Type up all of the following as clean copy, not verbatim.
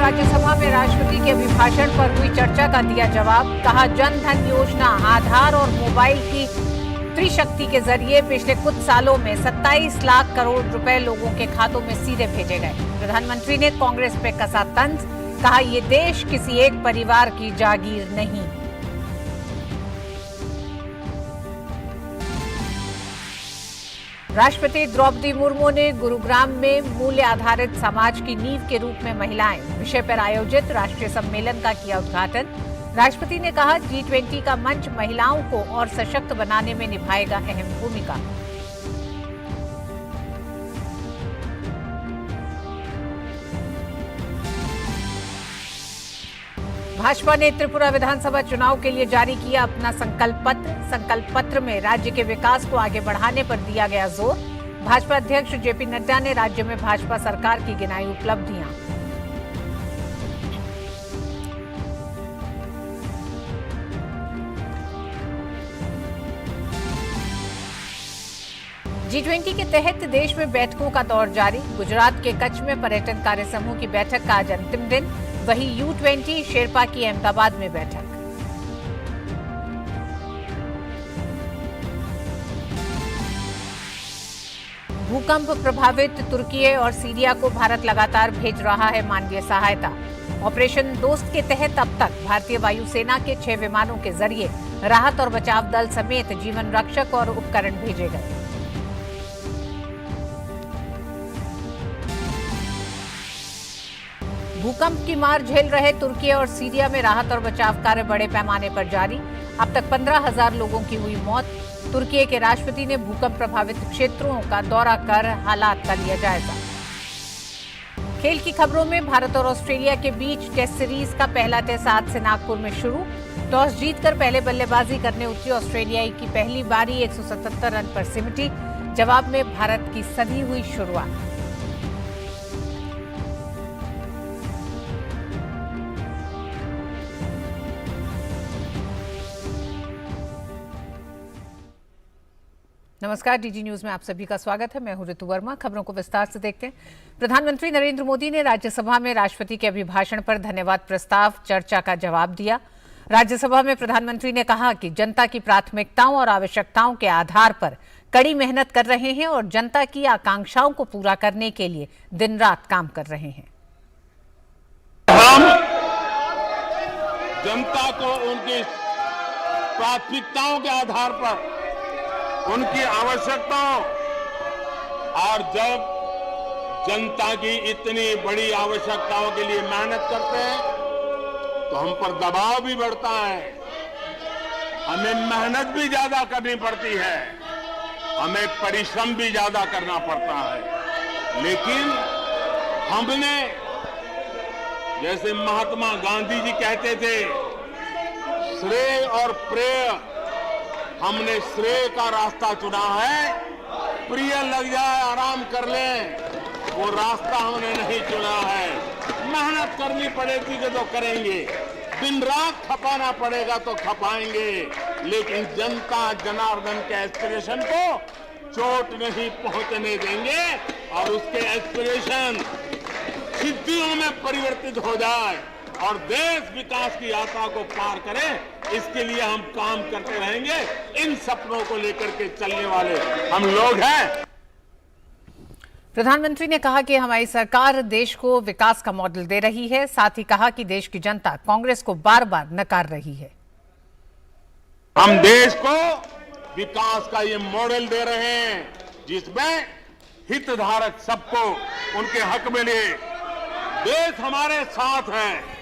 राज्यसभा में राष्ट्रपति के अभिभाषण पर हुई चर्चा का दिया जवाब। कहा, जन धन योजना, आधार और मोबाइल की त्रिशक्ति के जरिए पिछले कुछ सालों में 27 लाख करोड़ रुपए लोगों के खातों में सीधे भेजे गए। प्रधानमंत्री ने कांग्रेस पे कसा तंज। कहा, ये देश किसी एक परिवार की जागीर नहीं। राष्ट्रपति द्रौपदी मुर्मू ने गुरुग्राम में मूल्य आधारित समाज की नींव के रूप में महिलाएं विषय पर आयोजित राष्ट्रीय सम्मेलन का किया उद्घाटन। राष्ट्रपति ने कहा, G20 का मंच महिलाओं को और सशक्त बनाने में निभाएगा अहम भूमिका। भाजपा ने त्रिपुरा विधानसभा चुनाव के लिए जारी किया अपना संकल्प पत्र। संकल्प पत्र में राज्य के विकास को आगे बढ़ाने पर दिया गया जोर। भाजपा अध्यक्ष जेपी नड्डा ने राज्य में भाजपा सरकार की गिनाई उपलब्धियां। G20 के तहत देश में बैठकों का दौर जारी। गुजरात के कच्छ में पर्यटन कार्य समूह की बैठक का आज अंतिम दिन। वहीं U20 शेरपा की अहमदाबाद में बैठक। भूकंप प्रभावित तुर्की और सीरिया को भारत लगातार भेज रहा है मानवीय सहायता। ऑपरेशन दोस्त के तहत अब तक भारतीय वायुसेना के 6 विमानों के जरिए राहत और बचाव दल समेत जीवन रक्षक और उपकरण भेजे गए। भूकंप की मार झेल रहे तुर्की और सीरिया में राहत और बचाव कार्य बड़े पैमाने पर जारी। अब तक 15,000 लोगों की हुई मौत। तुर्की के राष्ट्रपति ने भूकंप प्रभावित क्षेत्रों का दौरा कर हालात का लिया जायजा। खेल की खबरों में भारत और ऑस्ट्रेलिया के बीच टेस्ट सीरीज का पहला टेस्ट आज से नागपुर में शुरू। टॉस जीतकर पहले बल्लेबाजी करने उतरी ऑस्ट्रेलियाई की पहली बारी 177 रन पर सिमटी। जवाब में भारत की सधी हुई शुरुआत। नमस्कार, डीडी न्यूज में आप सभी का स्वागत है। मैं हूं ऋतु वर्मा। खबरों को विस्तार से देखते हैं। प्रधानमंत्री नरेंद्र मोदी ने राज्यसभा में राष्ट्रपति के अभिभाषण पर धन्यवाद प्रस्ताव चर्चा का जवाब दिया। राज्यसभा में प्रधानमंत्री ने कहा कि जनता की प्राथमिकताओं और आवश्यकताओं के आधार पर कड़ी मेहनत कर रहे हैं और जनता की आकांक्षाओं को पूरा करने के लिए दिन रात काम कर रहे हैं। हम जनता को उनकी प्राथमिकताओं के आधार पर, उनकी आवश्यकताओं, और जब जनता की इतनी बड़ी आवश्यकताओं के लिए मेहनत करते हैं तो हम पर दबाव भी बढ़ता है। हमें मेहनत भी ज्यादा करनी पड़ती है, हमें परिश्रम भी ज्यादा करना पड़ता है। लेकिन हमने, जैसे महात्मा गांधी जी कहते थे, श्रेय और प्रेय, हमने श्रेय का रास्ता चुना है। प्रिय लग जाए, आराम कर लें, वो रास्ता हमने नहीं चुना है। मेहनत करनी पड़ेगी तो करेंगे, दिन रात खपाना पड़ेगा तो खपाएंगे, लेकिन जनता जनार्दन के एस्पिरेशन को चोट नहीं पहुंचने देंगे और उसके एस्पिरेशन सिद्धियों में परिवर्तित हो जाए और देश विकास की यात्रा को पार करे, इसके लिए हम काम करते रहेंगे। इन सपनों को लेकर के चलने वाले हम लोग हैं। प्रधानमंत्री ने कहा कि हमारी सरकार देश को विकास का मॉडल दे रही है। साथ ही कहा कि देश की जनता कांग्रेस को बार बार नकार रही है। हम देश को विकास का ये मॉडल दे रहे हैं जिसमें हितधारक सबको उनके हक मिले। देश हमारे साथ है।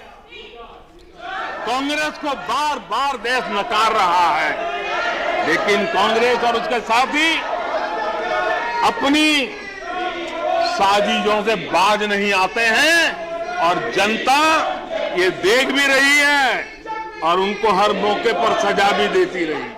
कांग्रेस को बार बार देश नकार रहा है, लेकिन कांग्रेस और उसके साथी अपनी साजिशों से बाज नहीं आते हैं और जनता ये देख भी रही है और उनको हर मौके पर सजा भी देती रही।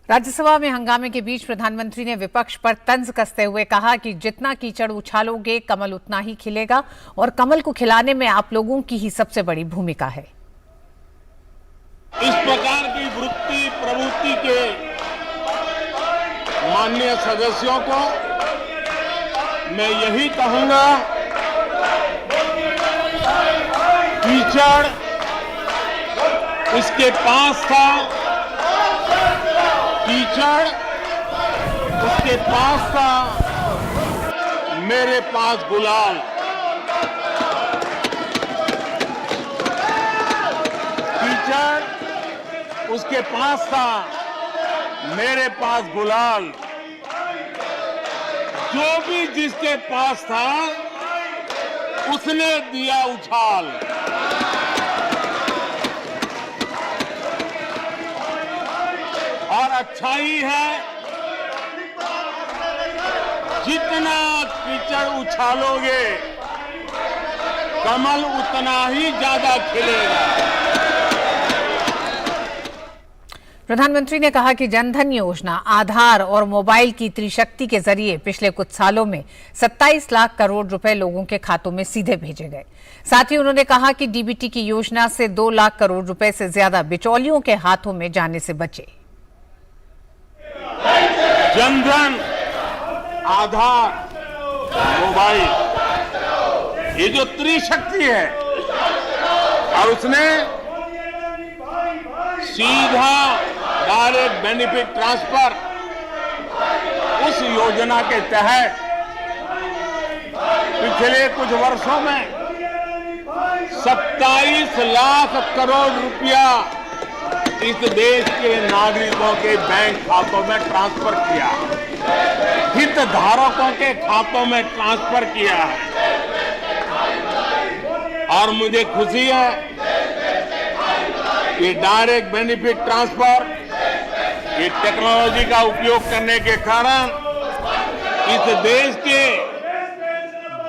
राज्यसभा में हंगामे के बीच प्रधानमंत्री ने विपक्ष पर तंज कसते हुए कहा कि जितना कीचड़ उछालोगे कमल उतना ही खिलेगा और कमल को खिलाने में आप लोगों की ही सबसे बड़ी भूमिका है। इस प्रकार की वृत्ति प्रवृत्ति के माननीय सदस्यों को मैं यही कहूंगा कीचड़ उसके पास था, कीचड़ उसके पास था, मेरे पास गुलाल। कीचड़ उसके पास था, मेरे पास गुलाल। जो भी जिसके पास था उसने दिया उछाल। और अच्छाई है, जितना कीचड़ उछालोगे कमल उतना ही ज्यादा खिलेगा। प्रधानमंत्री ने कहा कि जनधन योजना, आधार और मोबाइल की त्रिशक्ति के जरिए पिछले कुछ सालों में 27 लाख करोड़ रुपए लोगों के खातों में सीधे भेजे गए। साथ ही उन्होंने कहा कि डीबीटी की योजना से 2 लाख करोड़ रुपए से ज्यादा बिचौलियों के हाथों में जाने से बचे। जनधन, आधार, मोबाइल, ये जो त्रिशक्ति है, और उसने सीधा डायरेक्ट बेनिफिट ट्रांसफर, उस योजना के तहत पिछले कुछ वर्षों में 27 लाख करोड़ रुपया इस देश के नागरिकों के बैंक खातों में ट्रांसफर किया, हितधारकों के खातों में ट्रांसफर किया है। और मुझे खुशी है कि डायरेक्ट बेनिफिट ट्रांसफर, ये टेक्नोलॉजी का उपयोग करने के कारण इस देश के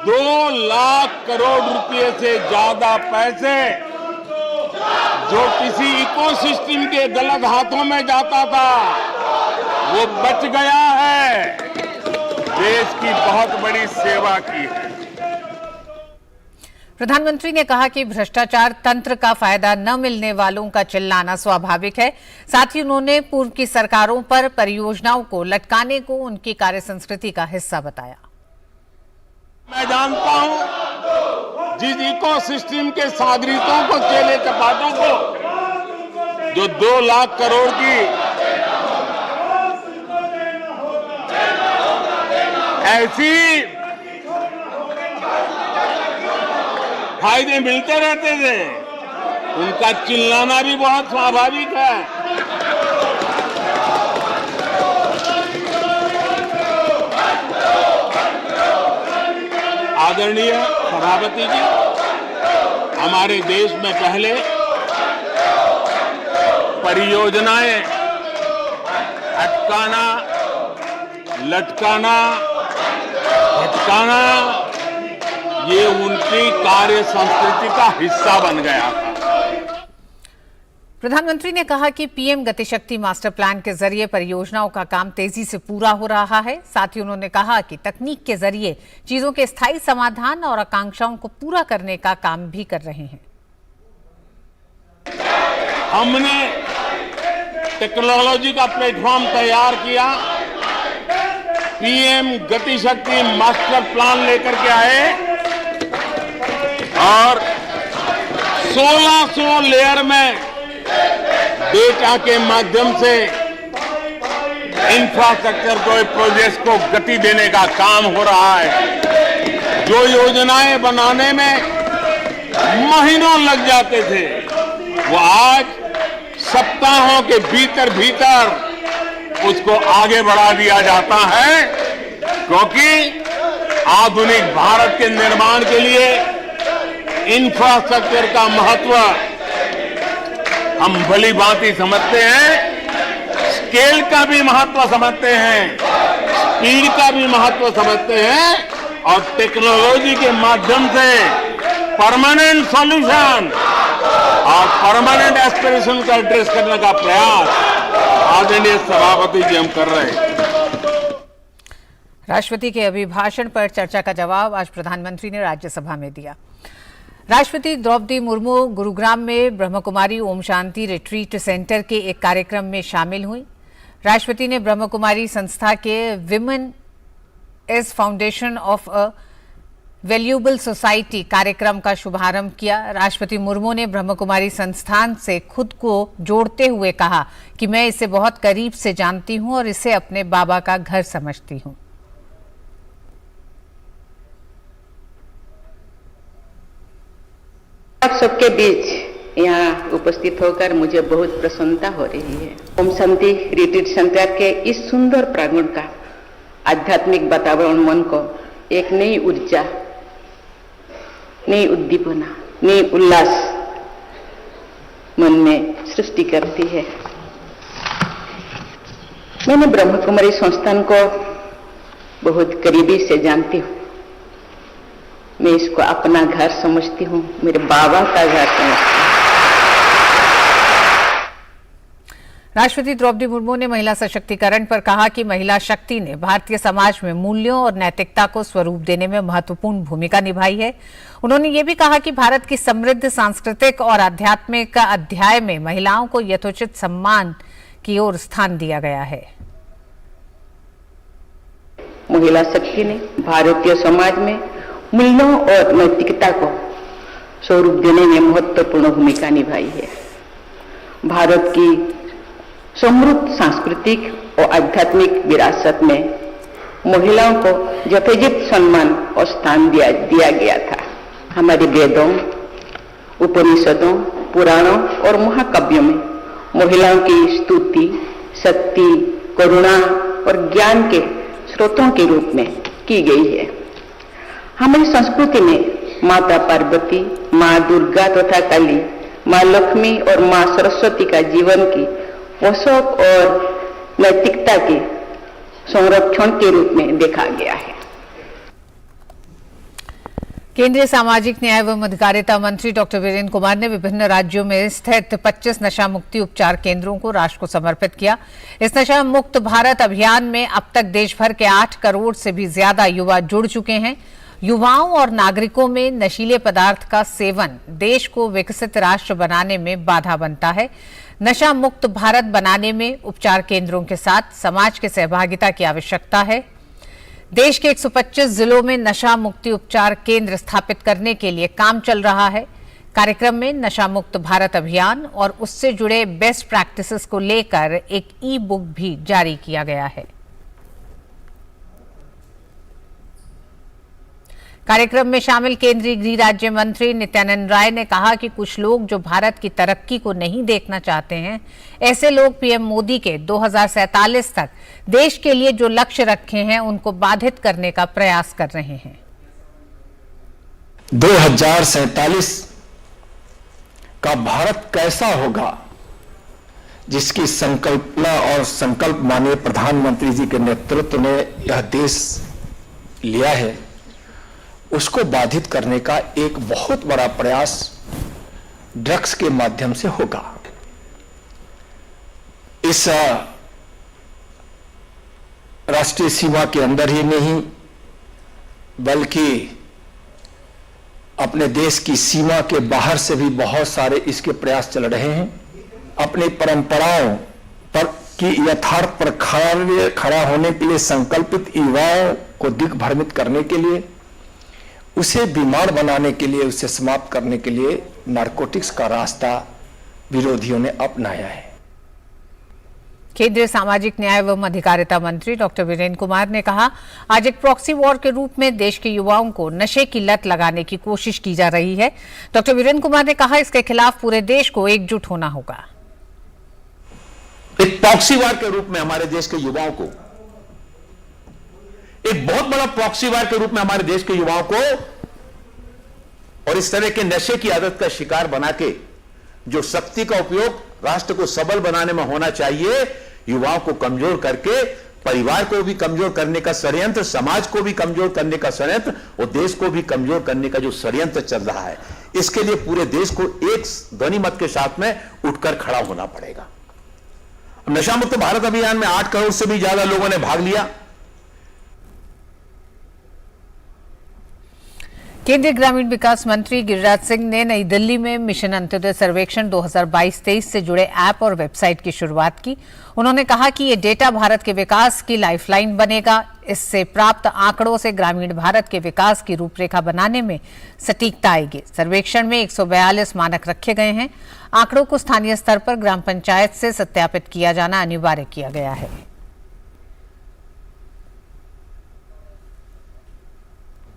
2 लाख करोड़ रुपए से ज्यादा पैसे जो किसी इकोसिस्टम के गलत हाथों में जाता था वो बच गया है। देश की बहुत बड़ी सेवा की है। प्रधानमंत्री ने कहा कि भ्रष्टाचार तंत्र का फायदा न मिलने वालों का चिल्लाना स्वाभाविक है। साथ ही उन्होंने पूर्व की सरकारों पर परियोजनाओं को लटकाने को उनकी कार्य संस्कृति का हिस्सा बताया। मैं जानता हूं जिस इकोसिस्टम के सागरितों को, चेले चपाटों को, जो 2 लाख करोड़ की ऐसी फायदे मिलते रहते थे, उनका चिल्लाना भी बहुत स्वाभाविक है। आदरणीय सभापति जी, हमारे देश में पहले परियोजनाएं अटकाना, लटकाना, भटकाना, ये उनकी कार्य संस्कृति का हिस्सा बन गया था। प्रधानमंत्री ने कहा कि पीएम गतिशक्ति मास्टर प्लान के जरिए परियोजनाओं का काम तेजी से पूरा हो रहा है। साथ ही उन्होंने कहा कि तकनीक के जरिए चीजों के स्थायी समाधान और आकांक्षाओं को पूरा करने का काम भी कर रहे हैं। हमने टेक्नोलॉजी का प्लेटफॉर्म तैयार किया, पीएम गतिशक्ति मास्टर प्लान लेकर के आए और 1600 लेयर में डेटा के माध्यम से इंफ्रास्ट्रक्चर को, प्रोजेक्ट को गति देने का काम हो रहा है। जो योजनाएं बनाने में महीनों लग जाते थे, वो आज सप्ताहों के भीतर भीतर उसको आगे बढ़ा दिया जाता है, क्योंकि आधुनिक भारत के निर्माण के लिए इंफ्रास्ट्रक्चर का महत्व हम भली भांति समझते हैं, स्केल का भी महत्व समझते हैं, स्पीड का भी महत्व समझते हैं, और टेक्नोलॉजी के माध्यम से परमानेंट सॉल्यूशन और परमानेंट एस्पिरेशन का एड्रेस करने का प्रयास आदरणीय सभापति जी हम कर रहे हैं। राष्ट्रपति के अभिभाषण पर चर्चा का जवाब आज प्रधानमंत्री ने राज्यसभा में दिया। राष्ट्रपति द्रौपदी मुर्मू गुरुग्राम में ब्रह्मकुमारी ओम शांति रिट्रीट सेंटर के एक कार्यक्रम में शामिल हुई। राष्ट्रपति ने ब्रह्मकुमारी संस्था के women as foundation of a valuable society कार्यक्रम का शुभारंभ किया। राष्ट्रपति मुर्मू ने ब्रह्मकुमारी संस्थान से खुद को जोड़ते हुए कहा कि मैं इसे बहुत करीब से जानती हूं और इसे अपने बाबा का घर समझती हूं। आप सबके बीच यहाँ उपस्थित होकर मुझे बहुत प्रसन्नता हो रही है। ओम शांति रिट्रीट सेंटर के इस सुंदर प्रांगण का आध्यात्मिक वातावरण मन को एक नई ऊर्जा, नई उद्दीपना, नई उल्लास मन में सृष्टि करती है। मैंने ब्रह्मकुमारी संस्थान को बहुत करीबी से जानती हूँ। मैं इसको अपना घर समझती हूँ, मेरे बाबा का घर समझती हूँ। राष्ट्रपति द्रौपदी मुर्मू ने महिला सशक्तिकरण पर कहा कि महिला शक्ति ने भारतीय समाज में मूल्यों और नैतिकता को स्वरूप देने में महत्वपूर्ण भूमिका निभाई है। उन्होंने ये भी कहा कि भारत की समृद्ध सांस्कृतिक और आध्यात्मिक अध्याय में महिलाओं को यथोचित सम्मान की ओर स्थान दिया गया है। महिला शक्ति ने भारतीय समाज में मूल्यों और नैतिकता को स्वरूप देने में महत्वपूर्ण भूमिका निभाई है। भारत की समृद्ध सांस्कृतिक और आध्यात्मिक विरासत में महिलाओं को यथोचित सम्मान और स्थान दिया गया था। हमारे वेदों, उपनिषदों, पुराणों और महाकाव्यों में महिलाओं की स्तुति शक्ति, करुणा और ज्ञान के स्रोतों के रूप में की गई है। हमारी संस्कृति में माता पार्वती, माँ दुर्गा तथा काली, माँ लक्ष्मी और माँ सरस्वती का जीवन की पोषक और नैतिकता के संरक्षण के रूप में देखा गया है। केंद्रीय सामाजिक न्याय एवं अधिकारिता मंत्री डॉक्टर वीरेंद्र कुमार ने विभिन्न राज्यों में स्थित 25 नशा मुक्ति उपचार केंद्रों को राष्ट्र को समर्पित किया। इस नशा मुक्त भारत अभियान में अब तक देश भर के 8 करोड़ से भी ज्यादा युवा जुड़ चुके हैं। युवाओं और नागरिकों में नशीले पदार्थ का सेवन देश को विकसित राष्ट्र बनाने में बाधा बनता है। नशा मुक्त भारत बनाने में उपचार केंद्रों के साथ समाज की सहभागिता की आवश्यकता है। देश के 125 जिलों में नशा मुक्ति उपचार केंद्र स्थापित करने के लिए काम चल रहा है। कार्यक्रम में नशा मुक्त भारत अभियान और उससे जुड़े बेस्ट प्रैक्टिसेस को लेकर एक ई बुक भी जारी किया गया है। कार्यक्रम में शामिल केंद्रीय गृह राज्य मंत्री नित्यानंद राय ने कहा कि कुछ लोग जो भारत की तरक्की को नहीं देखना चाहते हैं, ऐसे लोग पीएम मोदी के 2047 तक देश के लिए जो लक्ष्य रखे हैं उनको बाधित करने का प्रयास कर रहे हैं। 2047 का भारत कैसा होगा, जिसकी संकल्पना और संकल्प माननीय प्रधानमंत्री जी के नेतृत्व ने यह देश लिया है, उसको बाधित करने का एक बहुत बड़ा प्रयास ड्रग्स के माध्यम से होगा। इस राष्ट्रीय सीमा के अंदर ही नहीं बल्कि अपने देश की सीमा के बाहर से भी बहुत सारे इसके प्रयास चल रहे हैं। अपनी परंपराओं पर की यथार्थ पर खड़ा होने के लिए संकल्पित युवाओं को दिग्भ्रमित करने के लिए, उसे बीमार बनाने के लिए, उसे समाप्त करने के लिए नारकोटिक्स का रास्ता विरोधियों ने अपनाया है। केंद्रीय सामाजिक न्याय एवं अधिकारिता मंत्री डॉक्टर वीरेंद्र कुमार ने कहा, आज एक प्रॉक्सी वॉर के रूप में देश के युवाओं को नशे की लत लगाने की कोशिश की जा रही है। डॉक्टर वीरेंद्र कुमार ने कहा, इसके खिलाफ पूरे देश को एकजुट होना होगा। एक प्रॉक्सी वॉर के रूप में हमारे देश के युवाओं को, एक बहुत बड़ा प्रॉक्सी वार के रूप में हमारे देश के युवाओं को और इस तरह के नशे की आदत का शिकार बना के जो शक्ति का उपयोग राष्ट्र को सबल बनाने में होना चाहिए, युवाओं को कमजोर करके परिवार को भी कमजोर करने का षड्यंत्र, समाज को भी कमजोर करने का षड्यंत्र और देश को भी कमजोर करने का जो षड्यंत्र चल रहा है, इसके लिए पूरे देश को एक ध्वनि मत के साथ में उठकर खड़ा होना पड़ेगा। नशा मुक्त भारत अभियान में 8 करोड़ से भी ज्यादा लोगों ने भाग लिया। केंद्रीय ग्रामीण विकास मंत्री गिरिराज सिंह ने नई दिल्ली में मिशन अंत्योदय सर्वेक्षण 2022-23 से जुड़े ऐप और वेबसाइट की शुरुआत की। उन्होंने कहा कि ये डेटा भारत के विकास की लाइफलाइन बनेगा। इससे प्राप्त आंकड़ों से ग्रामीण भारत के विकास की रूपरेखा बनाने में सटीकता आएगी। सर्वेक्षण में 142 मानक रखे गए हैं। आंकड़ों को स्थानीय स्तर पर ग्राम पंचायत से सत्यापित किया जाना अनिवार्य किया गया है।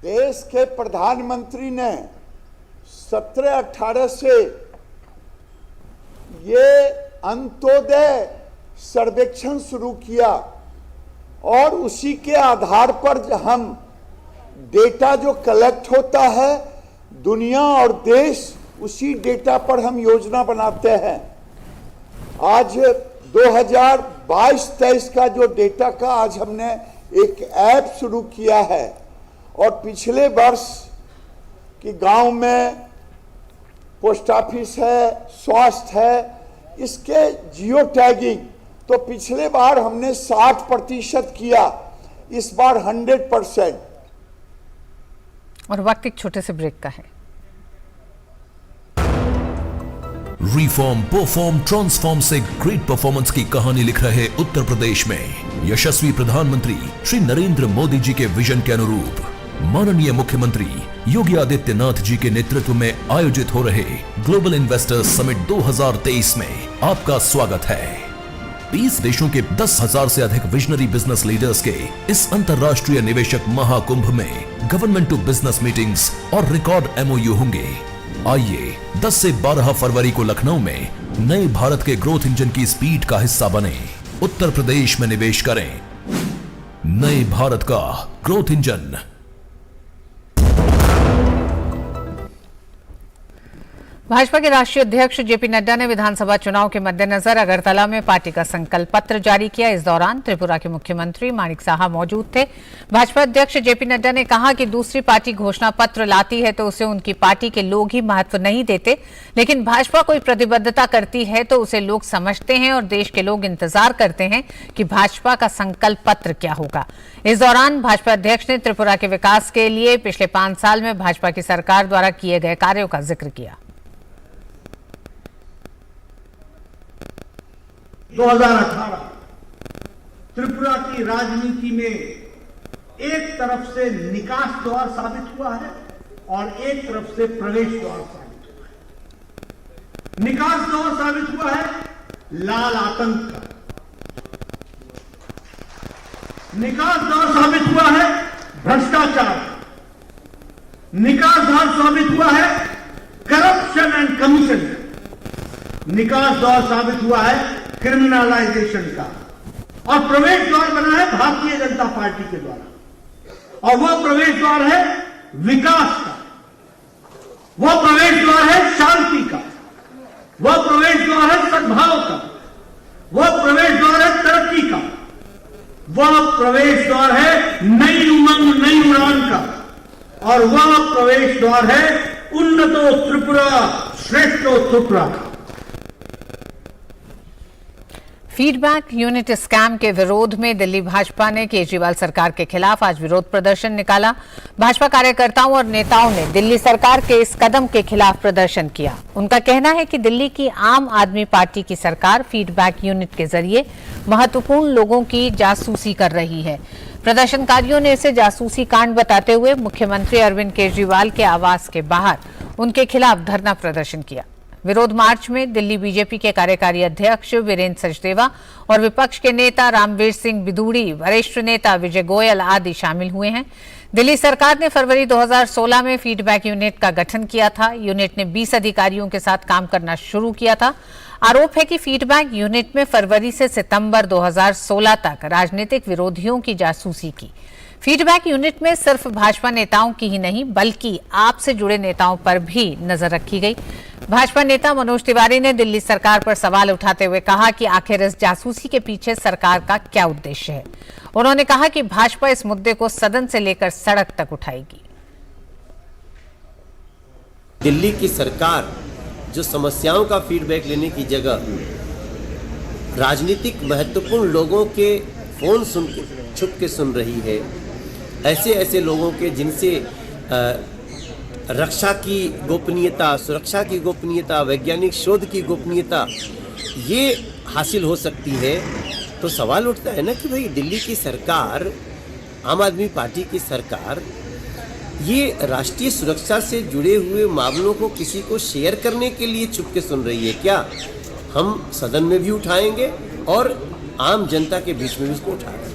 देश के प्रधानमंत्री ने 17-18 से ये अंत्योदय सर्वेक्षण शुरू किया और उसी के आधार पर हम डेटा जो कलेक्ट होता है दुनिया और देश, उसी डेटा पर हम योजना बनाते हैं। आज 2022-23 का जो डेटा का आज हमने एक ऐप शुरू किया है और पिछले वर्ष कि गांव में पोस्ट ऑफिस है, स्वास्थ्य है, इसके जियो टैगिंग तो पिछले बार हमने 60% किया, इस बार 100%। और वक्त एक छोटे से ब्रेक का है। रिफॉर्म, परफॉर्म, ट्रांसफॉर्म से ग्रेट परफॉर्मेंस की कहानी लिख रहे उत्तर प्रदेश में यशस्वी प्रधानमंत्री श्री नरेंद्र मोदी जी के विजन के अनुरूप माननीय मुख्यमंत्री योगी आदित्यनाथ जी के नेतृत्व में आयोजित हो रहे ग्लोबल इन्वेस्टर्स समिट 2023 में आपका स्वागत है। 20 देशों के 10,000 से अधिक विजनरी बिजनेस लीडर्स के इस अंतर्राष्ट्रीय निवेशक महाकुंभ में गवर्नमेंट टू बिजनेस मीटिंग्स और रिकॉर्ड MOU होंगे। आइए 10 से 12 फरवरी को लखनऊ में नए भारत के ग्रोथ इंजन की स्पीड का हिस्सा बने। उत्तर प्रदेश में निवेश करें। नए भारत का ग्रोथ इंजन। भाजपा के राष्ट्रीय अध्यक्ष जेपी नड्डा ने विधानसभा चुनाव के मद्देनजर अगरतला में पार्टी का संकल्प पत्र जारी किया। इस दौरान त्रिपुरा के मुख्यमंत्री माणिक साहा मौजूद थे। भाजपा अध्यक्ष जेपी नड्डा ने कहा कि दूसरी पार्टी घोषणा पत्र लाती है तो उसे उनकी पार्टी के लोग ही महत्व नहीं देते, लेकिन भाजपा कोई प्रतिबद्धता करती है तो उसे लोग समझते हैं और देश के लोग इंतजार करते हैं कि भाजपा का संकल्प पत्र क्या होगा। इस दौरान भाजपा अध्यक्ष ने त्रिपुरा के विकास के लिए पिछले 5 साल में भाजपा की सरकार द्वारा किए गए कार्यों का जिक्र किया। 2018 त्रिपुरा की राजनीति में एक तरफ से निकास द्वार साबित हुआ है और एक तरफ से प्रवेश द्वार साबित हुआ है। निकास द्वार साबित हुआ है लाल आतंक का, निकास द्वार साबित हुआ है भ्रष्टाचार, निकास द्वार साबित हुआ है करप्शन एंड कमीशन, निकास द्वार साबित हुआ है क्रिमिनलाइजेशन का, और प्रवेश द्वार बना है भारतीय जनता पार्टी के द्वारा। और वह प्रवेश द्वार है विकास का, वह प्रवेश द्वार है शांति का, वह प्रवेश द्वार है सद्भाव का, वह प्रवेश द्वार है तरक्की का, वह प्रवेश द्वार है नई उमंग नई उड़ान का, और वह प्रवेश द्वार है उन्नतो त्रिपुरा श्रेष्ठो त्रिपुरा का। फीडबैक यूनिट स्कैम के विरोध में दिल्ली भाजपा ने केजरीवाल सरकार के खिलाफ आज विरोध प्रदर्शन निकाला। भाजपा कार्यकर्ताओं और नेताओं ने दिल्ली सरकार के इस कदम के खिलाफ प्रदर्शन किया। उनका कहना है कि दिल्ली की आम आदमी पार्टी की सरकार फीडबैक यूनिट के जरिए महत्वपूर्ण लोगों की जासूसी कर रही है। प्रदर्शनकारियों ने इसे जासूसी कांड बताते हुए मुख्यमंत्री अरविंद केजरीवाल के आवास के बाहर उनके खिलाफ धरना प्रदर्शन किया। विरोध मार्च में दिल्ली बीजेपी के कार्यकारी अध्यक्ष वीरेंद्र सचदेवा और विपक्ष के नेता रामवीर सिंह बिधूड़ी, वरिष्ठ नेता विजय गोयल आदि शामिल हुए हैं। दिल्ली सरकार ने फरवरी 2016 में फीडबैक यूनिट का गठन किया था। यूनिट ने 20 अधिकारियों के साथ काम करना शुरू किया था। आरोप है कि फीडबैक यूनिट में फरवरी से सितंबर 2016 तक राजनीतिक विरोधियों की जासूसी की। फीडबैक यूनिट में सिर्फ भाजपा नेताओं की ही नहीं बल्कि आप से जुड़े नेताओं पर भी नजर रखी गई। भाजपा नेता मनोज तिवारी ने दिल्ली सरकार पर सवाल उठाते हुए कहा कि आखिर इस जासूसी के पीछे सरकार का क्या उद्देश्य है। उन्होंने कहा कि भाजपा इस मुद्दे को सदन से लेकर सड़क तक उठाएगी। दिल्ली की सरकार जो समस्याओं का फीडबैक लेने की जगह राजनीतिक महत्वपूर्ण लोगों के फोन छुप के सुन रही है, ऐसे लोगों के जिनसे रक्षा की गोपनीयता, सुरक्षा की गोपनीयता, वैज्ञानिक शोध की गोपनीयता ये हासिल हो सकती है, तो सवाल उठता है ना कि भाई दिल्ली की सरकार, आम आदमी पार्टी की सरकार, ये राष्ट्रीय सुरक्षा से जुड़े हुए मामलों को किसी को शेयर करने के लिए चुपके सुन रही है क्या? हम सदन में भी उठाएंगे और आम जनता के बीच में भी इसको उठाएंगे।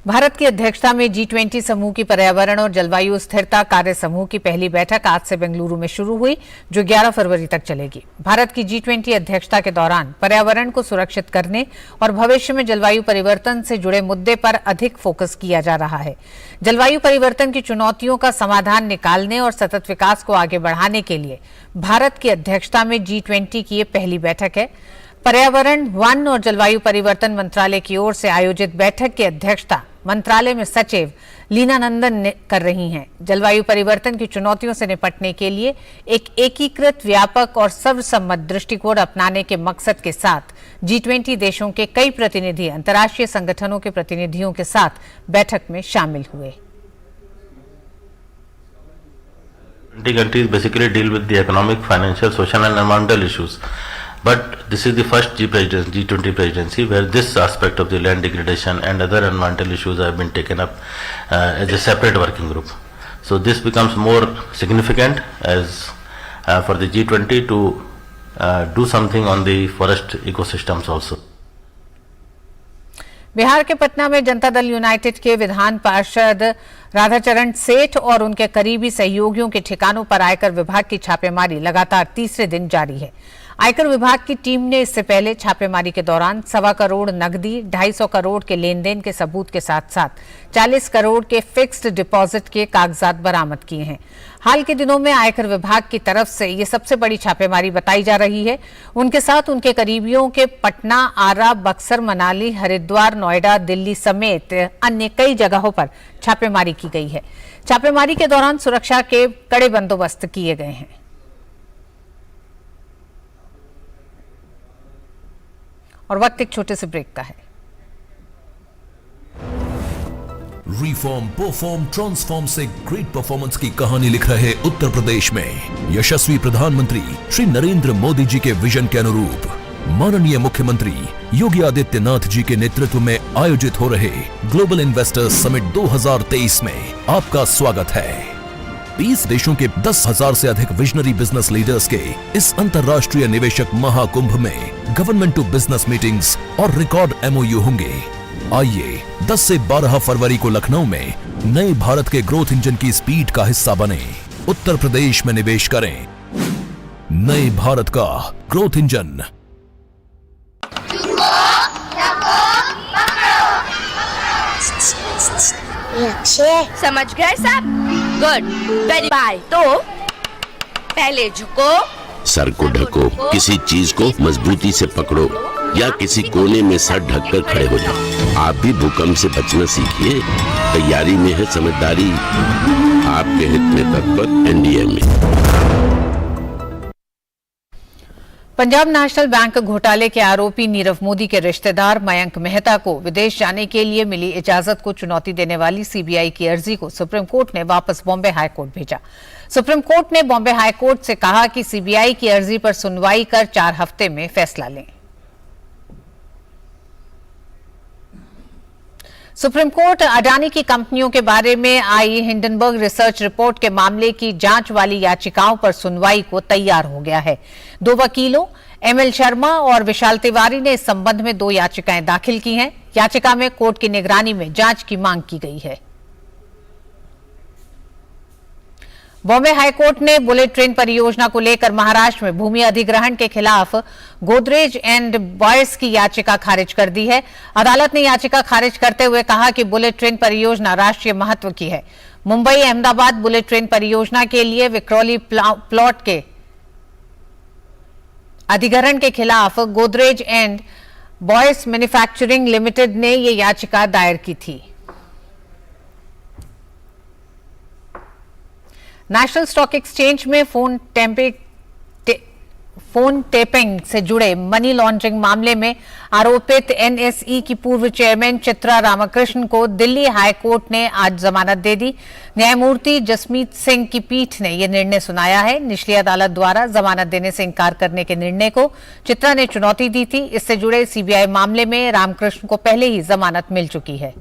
भारत की अध्यक्षता में G20 समूह की पर्यावरण और जलवायु स्थिरता कार्य समूह की पहली बैठक आज से बेंगलुरु में शुरू हुई, जो 11 फरवरी तक चलेगी। भारत की G20 अध्यक्षता के दौरान पर्यावरण को सुरक्षित करने और भविष्य में जलवायु परिवर्तन से जुड़े मुद्दे पर अधिक फोकस किया जा रहा है। जलवायु परिवर्तन की चुनौतियों का समाधान निकालने और सतत विकास को आगे बढ़ाने के लिए भारत की अध्यक्षता में G20 की ये पहली बैठक है। पर्यावरण, वन और जलवायु परिवर्तन मंत्रालय की ओर से आयोजित बैठक की अध्यक्षता मंत्रालय में सचिव लीना नंदन ने कर रही हैं। जलवायु परिवर्तन की चुनौतियों से निपटने के लिए एक एकीकृत, व्यापक और सर्वसम्मत दृष्टिकोण अपनाने के मकसद के साथ G20 देशों के कई प्रतिनिधि अंतर्राष्ट्रीय संगठनों के प्रतिनिधियों के साथ बैठक में शामिल हुए। Countries basically deal with the economic, financial, social and environmental issues. But this is the first G20 presidency where this aspect of the land degradation and other environmental issues have been taken up as a separate working group. So this becomes more significant as for the G20 to do something on the forest ecosystems also. Bihar के पटना में Janata Dal United के विधान पार्षद राधाचरण सेठ और उनके करीबी सहयोगियों के ठिकानों पर आयकर विभाग की छापेमारी लगातार तीसरे दिन जारी है। आयकर विभाग की टीम ने इससे पहले छापेमारी के दौरान 1.25 करोड़ नकदी, 250 करोड़ के लेन देन के सबूत के साथ साथ 40 करोड़ के फिक्स्ड डिपॉजिट के कागजात बरामद किए हैं। हाल के दिनों में आयकर विभाग की तरफ से ये सबसे बड़ी छापेमारी बताई जा रही है। उनके साथ उनके करीबियों के पटना, आरा, बक्सर, मनाली, हरिद्वार, नोएडा, दिल्ली समेत अन्य कई जगहों पर छापेमारी की गई है। छापेमारी के दौरान सुरक्षा के कड़े बंदोबस्त किए गए हैं। और वक्त एक छोटे से ब्रेक का है। रिफॉर्म, परफॉर्म, ट्रांसफॉर्म से ग्रेट परफॉर्मेंस की कहानी लिख रहे उत्तर प्रदेश में यशस्वी प्रधानमंत्री श्री नरेंद्र मोदी जी के विजन के अनुरूप माननीय मुख्यमंत्री योगी आदित्यनाथ जी के नेतृत्व में आयोजित हो रहे ग्लोबल इन्वेस्टर्स समिट 2023 में आपका स्वागत है। 20 देशों के 10,000 से अधिक विजनरी बिजनेस लीडर्स के इस अंतर्राष्ट्रीय निवेशक महाकुंभ में गवर्नमेंट टू बिजनेस मीटिंग्स और रिकॉर्ड MOU होंगे। आइए 10 से 12 फरवरी को लखनऊ में नए भारत के ग्रोथ इंजन की स्पीड का हिस्सा बने, उत्तर प्रदेश में निवेश करें। नए भारत का ग्रोथ इंजन। समझ गए सब? Good, very bye. तो पहले झुको, सर को ढको, किसी चीज को मजबूती से पकड़ो या किसी कोने में सर ढककर खड़े हो जाओ। आप भी भूकंप से बचना सीखिए। तैयारी में है समझदारी। आपके हित में तत्पर NDA में। पंजाब नेशनल बैंक घोटाले के आरोपी नीरव मोदी के रिश्तेदार मयंक मेहता को विदेश जाने के लिए मिली इजाजत को चुनौती देने वाली CBI की अर्जी को सुप्रीम कोर्ट ने वापस बॉम्बे हाई कोर्ट भेजा। सुप्रीम कोर्ट ने बॉम्बे हाई कोर्ट से कहा कि CBI की अर्जी पर सुनवाई कर 4 हफ्ते में फैसला लें। सुप्रीम कोर्ट अडानी की कंपनियों के बारे में आई हिंडनबर्ग रिसर्च रिपोर्ट के मामले की जांच वाली याचिकाओं पर सुनवाई को तैयार हो गया है। 2 वकीलों ML शर्मा और विशाल तिवारी ने इस संबंध में 2 याचिकाएं दाखिल की हैं। याचिका में कोर्ट की निगरानी में जांच की मांग की गई है। बॉम्बे हाईकोर्ट ने बुलेट ट्रेन परियोजना को लेकर महाराष्ट्र में भूमि अधिग्रहण के खिलाफ गोदरेज एंड बॉयज की याचिका खारिज कर दी है। अदालत ने याचिका खारिज करते हुए कहा कि बुलेट ट्रेन परियोजना राष्ट्रीय महत्व की है। मुंबई अहमदाबाद बुलेट ट्रेन परियोजना के लिए विक्रोली प्लॉट के अधिग्रहण के खिलाफ Godrej and boys manufacturing limited ने यह याचिका दायर की थी। नेशनल स्टॉक एक्सचेंज में फोन फोन टेपिंग से जुड़े मनी लॉन्ड्रिंग मामले में आरोपित एनएसई की पूर्व चेयरमैन चित्रा रामकृष्ण को दिल्ली हाई कोर्ट ने आज जमानत दे दी। न्यायमूर्ति जसमीत सिंह की पीठ ने यह निर्णय सुनाया है। निचली अदालत द्वारा जमानत देने से इंकार करने के निर्णय को चित्रा ने चुनौती दी थी। इससे जुड़े सीबीआई मामले में रामकृष्ण को पहले ही जमानत मिल चुकी है।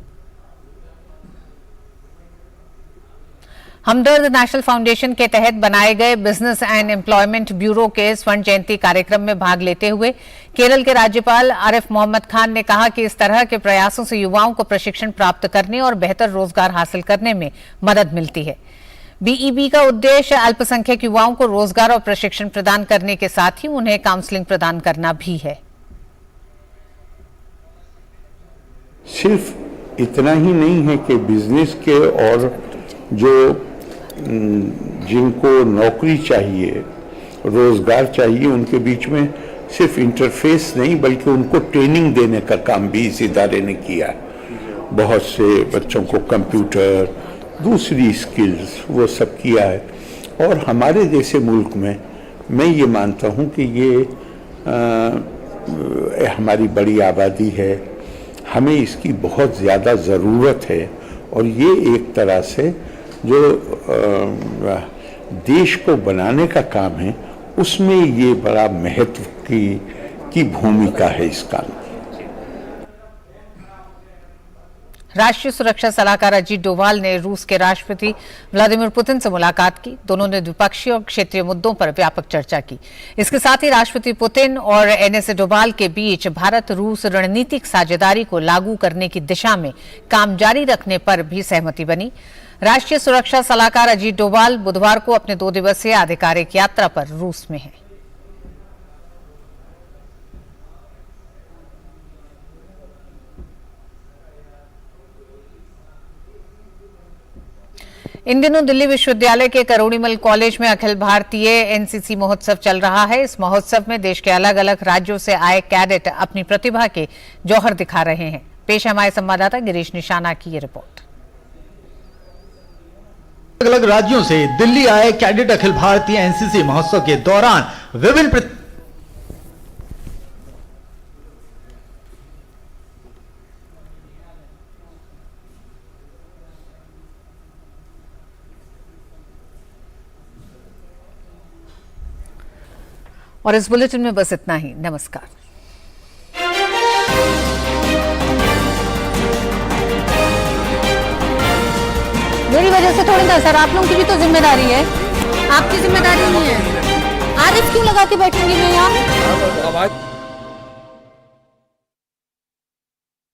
हमदर्द नेशनल फाउंडेशन के तहत बनाए गए बिजनेस एंड एम्प्लॉयमेंट ब्यूरो के स्वर्ण जयंती कार्यक्रम में भाग लेते हुए केरल के राज्यपाल आरिफ मोहम्मद खान ने कहा कि इस तरह के प्रयासों से युवाओं को प्रशिक्षण प्राप्त करने और बेहतर रोजगार हासिल करने में मदद मिलती है। बीईबी का उद्देश्य अल्पसंख्यक युवाओं को रोजगार और प्रशिक्षण प्रदान करने के साथ ही उन्हें काउंसलिंग प्रदान करना भी है। सिर्फ इतना ही नहीं है कि बिजनेस के और जो जिनको नौकरी चाहिए, रोजगार चाहिए, उनके बीच में सिर्फ इंटरफेस नहीं बल्कि उनको ट्रेनिंग देने का काम भी इस इदारे ने किया है। बहुत से बच्चों को कंप्यूटर, दूसरी स्किल्स वो सब किया है। और हमारे जैसे मुल्क में मैं ये मानता हूँ कि ये हमारी बड़ी आबादी है, हमें इसकी बहुत ज़्यादा ज़रूरत है। और ये एक तरह से जो देश को बनाने का काम है उसमें ये बड़ा महत्व की भूमिका है इस काम की। राष्ट्रीय सुरक्षा सलाहकार अजीत डोभाल ने रूस के राष्ट्रपति व्लादिमीर पुतिन से मुलाकात की। दोनों ने द्विपक्षीय और क्षेत्रीय मुद्दों पर व्यापक चर्चा की। इसके साथ ही राष्ट्रपति पुतिन और एनएस डोभाल के बीच भारत रूस रणनीतिक साझेदारी को लागू करने की दिशा में काम जारी रखने पर भी सहमति बनी। राष्ट्रीय सुरक्षा सलाहकार अजीत डोभाल बुधवार को अपने 2 दिवसीय आधिकारिक यात्रा पर रूस में हैं। इन दिनों दिल्ली विश्वविद्यालय के करोड़ीमल कॉलेज में अखिल भारतीय एनसीसी महोत्सव चल रहा है। इस महोत्सव में देश के अलग अलग राज्यों से आए कैडेट अपनी प्रतिभा के जौहर दिखा रहे हैं। पेश है हमारे संवाददाता गिरीश निशाना की ये रिपोर्ट। अलग अलग राज्यों से दिल्ली आए कैडेट अखिल भारतीय एनसीसी महोत्सव के दौरान विभिन्न और इस बुलेटिन में बस इतना ही। नमस्कार। मेरी वजह से थोड़ी ना सर, आप लोगों की भी तो जिम्मेदारी है। आपकी जिम्मेदारी नहीं है। आरिफ क्यों लगा के बैठेंगे मैं यहाँ?